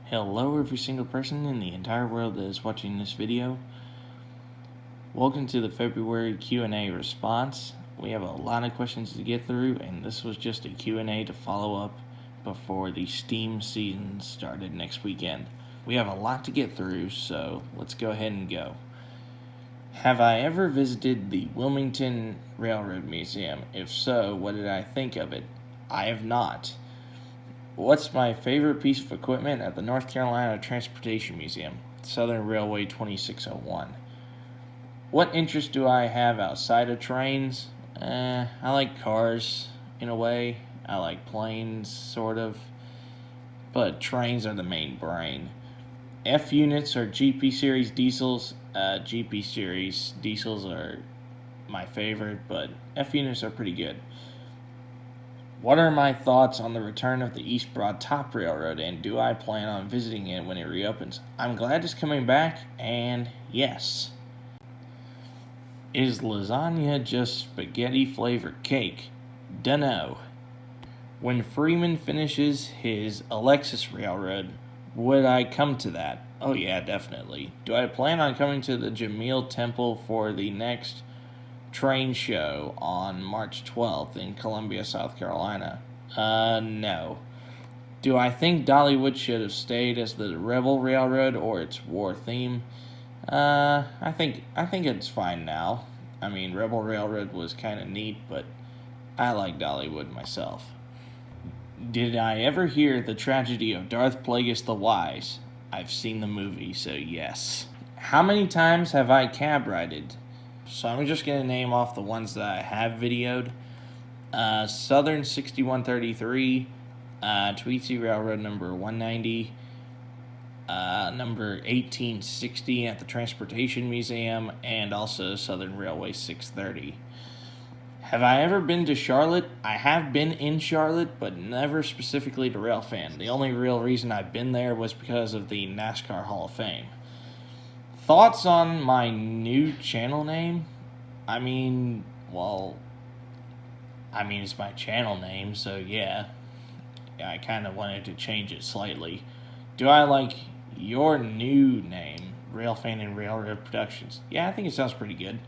Hello every single person in the entire world that is watching this video. Welcome to the February Q&A response. We have a lot of questions to get through, and this was just a Q&A to follow up before the Steam season started next weekend. We have a lot to get through, so let's go ahead and go. Have I ever visited the Wilmington Railroad Museum? If so, what did I think of it? I have not. What's my favorite piece of equipment at the North Carolina Transportation Museum? Southern Railway 2601. What interest do I have outside of trains? I like cars, in a way. I like planes, sort of. But trains are the main brain. F units are GP series diesels. GP series diesels are my favorite, but F units are pretty good. What are my thoughts on the return of the East Broad Top Railroad, and do I plan on visiting it when it reopens? I'm glad it's coming back, and yes. Is lasagna just spaghetti flavored cake? Dunno. When Freeman finishes his Alexis Railroad, would I come to that? Oh yeah, definitely. Do I plan on coming to the Jameel Temple for the next train show on March 12th in Columbia, South Carolina? No. Do I think Dollywood should have stayed as the Rebel Railroad or its war theme? I think it's fine now. I mean, Rebel Railroad was kind of neat, but I like Dollywood myself. Did I ever hear the tragedy of Darth Plagueis the Wise? I've seen the movie, so yes. How many times have I cab rided? So I'm just going to name off the ones that I have videoed. Southern 6133, Tweetsie Railroad number 190, number 1860 at the Transportation Museum, and also Southern Railway 630. Have I ever been to Charlotte? I have been in Charlotte, but never specifically to Railfan. The only real reason I've been there was because of the NASCAR Hall of Fame. Thoughts on my new channel name? I mean, it's my channel name, so yeah. I kind of wanted to change it slightly. Do I like your new name, Railfan and Railroad Productions? Yeah, I think it sounds pretty good.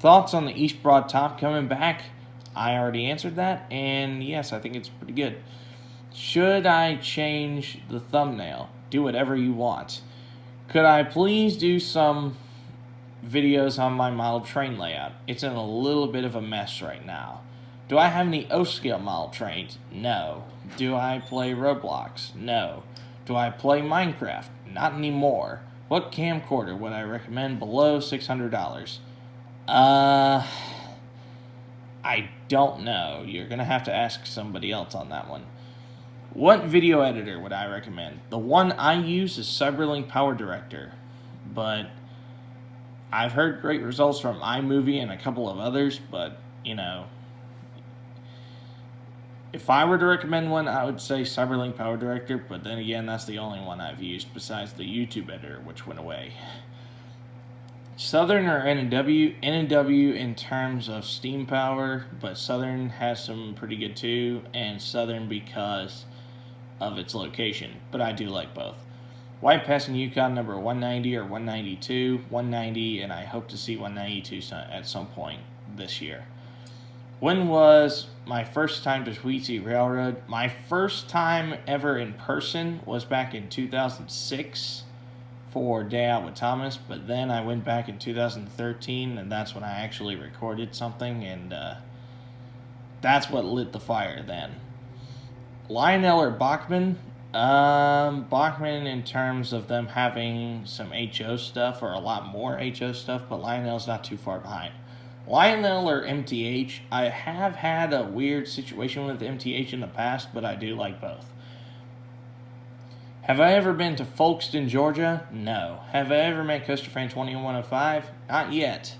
Thoughts on the East Broad Top coming back? I already answered that, and yes, I think it's pretty good. Should I change the thumbnail? Do whatever you want. Could I please do some videos on my model train layout? It's in a little bit of a mess right now. Do I have any O-scale model trains? No. Do I play Roblox? No. Do I play Minecraft? Not anymore. What camcorder would I recommend below $600? I don't know. You're going to have to ask somebody else on that one. What video editor would I recommend? The one I use is Cyberlink Power Director, but I've heard great results from iMovie and a couple of others, but, if I were to recommend one, I would say Cyberlink Power Director, but then again, that's the only one I've used besides the YouTube editor, which went away. Southern or N&W? N&W in terms of steam power, but Southern has some pretty good too, and Southern because of its location, but I do like both. White Passing Yukon number 190 or 192, 190, and I hope to see 192 at some point this year. When was my first time to Tweetsie Railroad? My first time ever in person was back in 2006 for Day Out with Thomas, but then I went back in 2013, and that's when I actually recorded something, and that's what lit the fire then. Lionel or Bachman? Bachman in terms of them having some HO stuff, or a lot more HO stuff, but Lionel's not too far behind. Lionel or MTH? I have had a weird situation with MTH in the past, but I do like both. Have I ever been to Folkston, Georgia? No. Have I ever met Coaster Fan 2105? Not yet.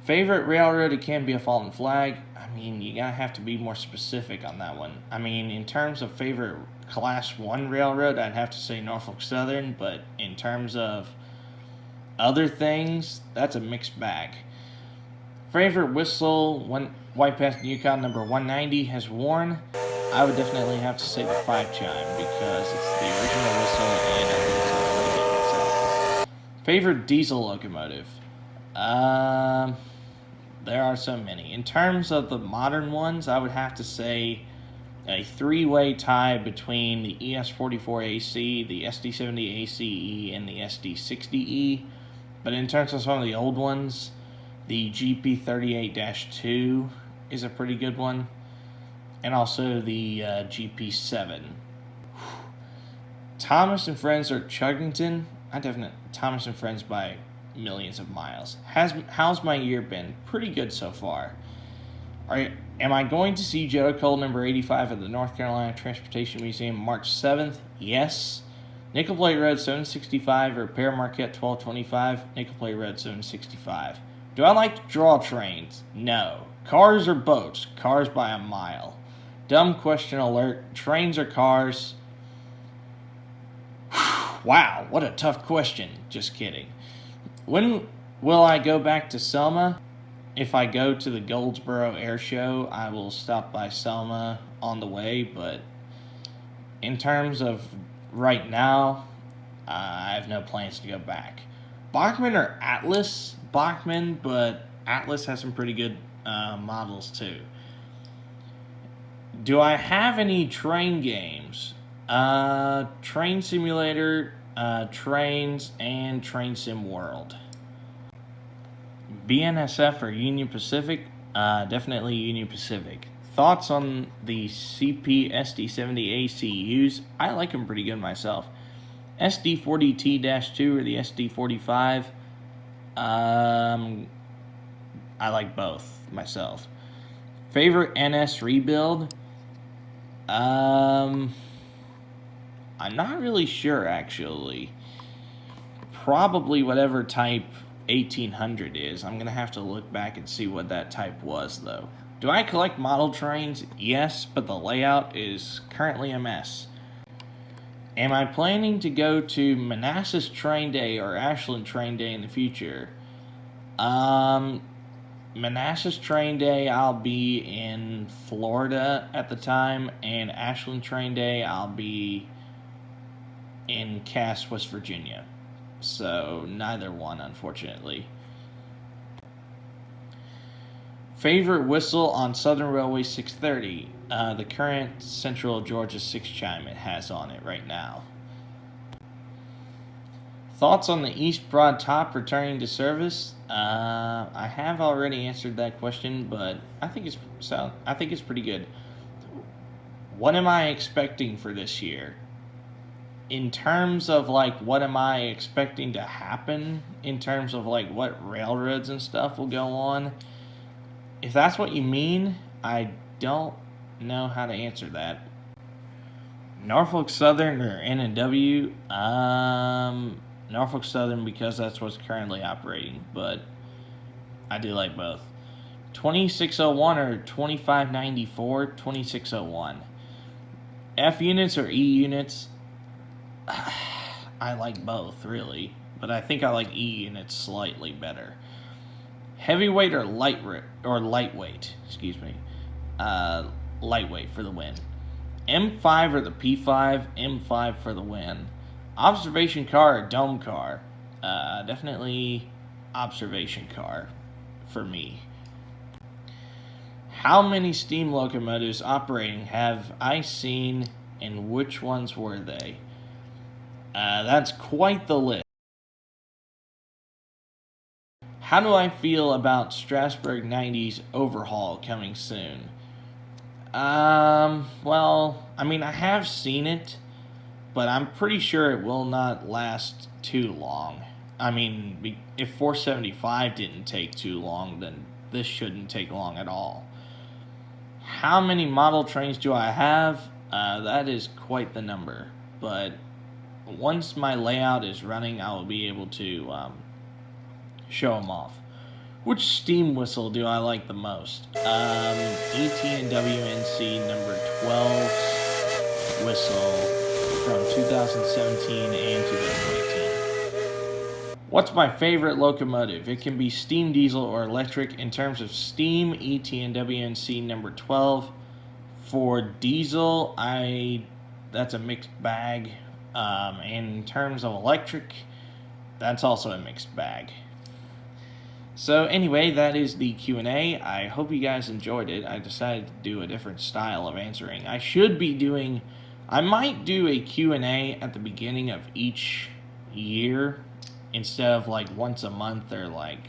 Favorite railroad? It can be a Fallen Flag. I mean, you gotta have to be more specific on that one. I mean, in terms of favorite Class 1 railroad, I'd have to say Norfolk Southern, but in terms of other things, that's a mixed bag. Favorite whistle? White Passing Yukon number 190 has worn. I would definitely have to say the 5 chime because it's the original whistle and Favorite diesel locomotive? There are so many. In terms of the modern ones, I would have to say a three-way tie between the ES44AC, the SD70ACE, and the SD60E. But in terms of some of the old ones, the GP38-2 is a pretty good one, and also the GP7. Thomas and Friends or Chuggington? Thomas and Friends by millions of miles. How's my year been? Pretty good so far. Am I going to see Joe Cole number 85 at the North Carolina Transportation Museum March 7th? Yes. Nickel Plate Red 765 or Repair Marquette 1225? Nickel Plate Red 765. Do I like to draw trains? No. Cars or boats? Cars by a mile. Dumb question alert. Trains or cars? Wow, what a tough question. Just kidding. When will I go back to Selma? If I go to the Goldsboro Air Show, I will stop by Selma on the way, but in terms of right now, I have no plans to go back. Bachmann or Atlas? Bachmann, but Atlas has some pretty good models too. Do I have any train games? Train Simulator, Trains, and Train Sim World. BNSF or Union Pacific? Definitely Union Pacific. Thoughts on the CP SD70 ACUs? I like them pretty good myself. SD40T-2 or the SD45? I like both myself. Favorite NS rebuild? I'm not really sure, actually. Probably whatever type 1800 is. I'm going to have to look back and see what that type was, though. Do I collect model trains? Yes, but the layout is currently a mess. Am I planning to go to Manassas Train Day or Ashland Train Day in the future? Manassas Train Day, I'll be in Florida at the time, and Ashland Train Day, I'll be in Cass, West Virginia. So, neither one, unfortunately. Favorite whistle on Southern Railway 630? The current Central Georgia 6 chime it has on it right now. Thoughts on the East Broad Top returning to service? I have already answered that question, but I think it's pretty good. What am I expecting for this year? In terms of what am I expecting to happen? In terms of what railroads and stuff will go on? If that's what you mean, I don't know how to answer that. Norfolk Southern or N&W? Norfolk Southern because that's what's currently operating, but I do like both. 2601 or 2594? 2601. F units or E units? I like both, really, but I think I like E units slightly better. Heavyweight or lightweight? Excuse me. Lightweight for the win. M5 or the P5? M5 for the win. Observation car or dome car? Definitely observation car for me. How many steam locomotives operating have I seen, and which ones were they? That's quite the list. How do I feel about Strasburg 90's overhaul coming soon? Well, I have seen it, but I'm pretty sure it will not last too long. If 475 didn't take too long, then this shouldn't take long at all. How many model trains do I have? That is quite the number, but once my layout is running, I will be able to show them off. Which steam whistle do I like the most? ET&WNC number 12 whistle from 2017 and 2018. What's my favorite locomotive? It can be steam, diesel, or electric. In terms of steam, ET&WNC number 12. For diesel, that's a mixed bag. And in terms of electric, that's also a mixed bag. So anyway, that is the Q&A. I hope you guys enjoyed it. I decided to do a different style of answering. I might do a Q&A at the beginning of each year instead of like once a month or like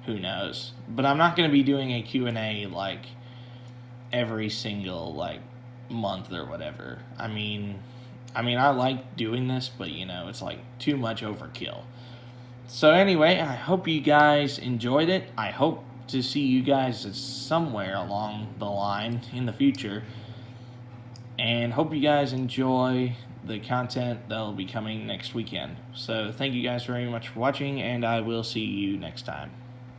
who knows. But I'm not going to be doing a Q&A like every single like month or whatever. I mean I like doing this, but it's like too much overkill. So anyway, I hope you guys enjoyed it. I hope to see you guys somewhere along the line in the future. And hope you guys enjoy the content that will be coming next weekend. So thank you guys very much for watching, and I will see you next time.